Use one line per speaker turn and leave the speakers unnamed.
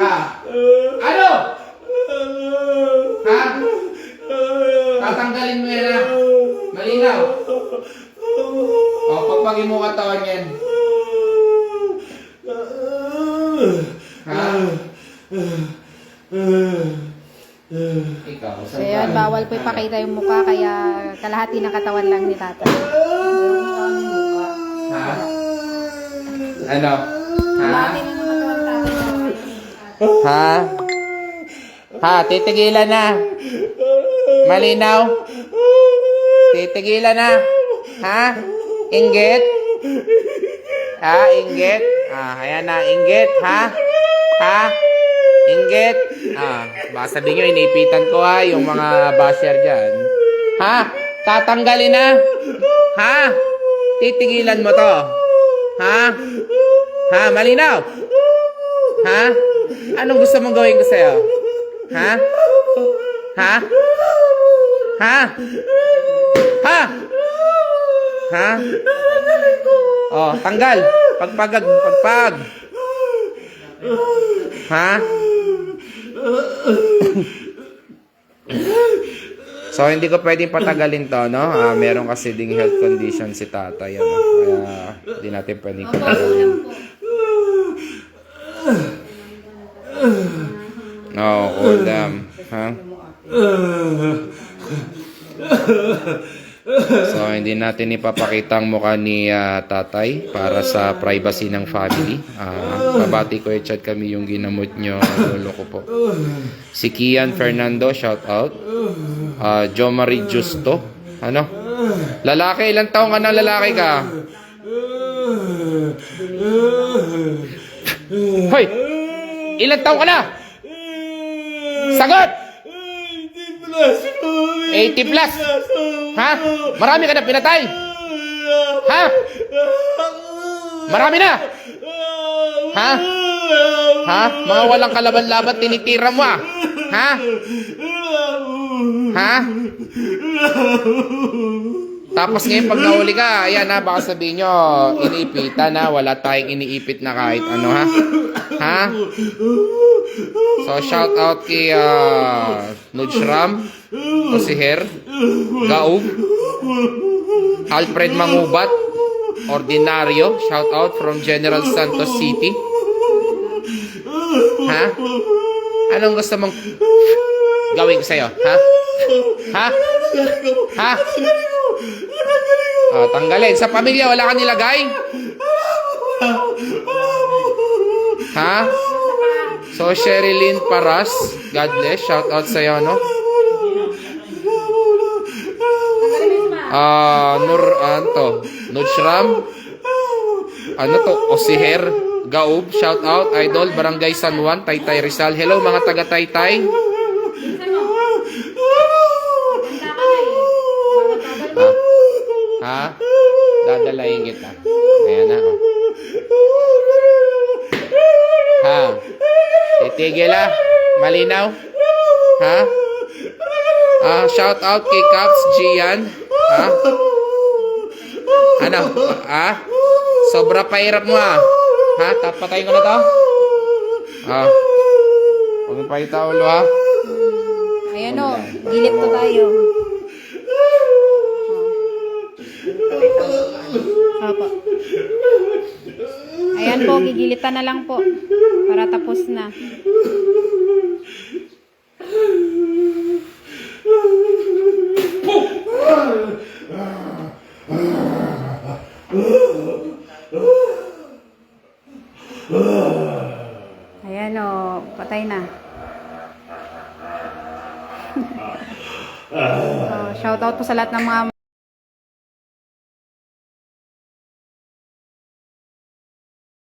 Ha? Ano? Ha? Tatanggalin mo yan ha? Malinaw? O, pagpagin mo katawan yan. Ha? Ikaw,
So yun, bawal po ipakita yung mukha, kaya kalahati ng katawan lang ni tatay.
Ha? Ano? Ha?
Kalahati na ng katawan tatay.
Ha? Ha? Titigilan na. Malinaw? Titigilan na. Ha? Inggit? Ha? Inggit? Ayan na. Inggit? Ha? Ha? Inggit? Baka sabihin nyo, inipitan ko yung mga basher dyan. Ha? Tatanggalin na? Ha? Titigilan mo to? Ha? Ha? Malinaw? Ha? Anong gusto mong gawin ko sa'yo? Ha? Ha? Ha? Ha? Ha? Oh, tanggal. Pagpag. Ha? So, hindi ko pwedeng patagalin to, no? Meron kasi ding health condition si tatay, ano? Kaya, hindi natin pwedeng patagalin. No, cool them. Ha? So, hindi natin ipapakita ang mukha ni tatay para sa privacy ng family. Babati ko chat kami yung ginamot nyo. Lolo ko po. Si Kian Fernando, shout out. Jo Marie Justo. Ano? Lalaki, ilang taong ka na lalaki ka? Hoy! Ilang taong ka na? Sagot! 80 plus. Ha? Marami ka na pinatay? Ha? Marami na? Ha? Ha? Mga walang kalaban-laban tinitira mo Ha? Ha? Tapos ngayon pag nahuli ka, ayan baka sabihin nyo, iniipitan wala tayong iniipit na kahit ano Ha? So shout out kay Nujram, Osiher, Gaub, Alfred Mangubat, Ordinario, shout out from General Santos City. Ha? Anong gusto mong gawin ko sa'yo? Ha? Ha? Ha? Tanggalin. Sa pamilya, wala ka nilagay? Ha? So, Sherilyn Paras, God bless. Shout out sa'yo, no? Nujram, Osiher, Gaub, shout out, Idol, Barangay San Juan, Taytay Rizal. Hello, mga taga Taytay. Ha? Dadalayin kita. Ayan na, Ha? Titigil Malinaw? Ha? Shout out kay Caps Gian. Ha? Ano? Sobra pahirap mo Ha? Tapatayin ko na to? Huwag mo pakita ulo
Ayan gilip to tayo. Opo. Ayan po, gigilitan na lang po para tapos na. Ayan patay na. Shout out po sa lahat ng mga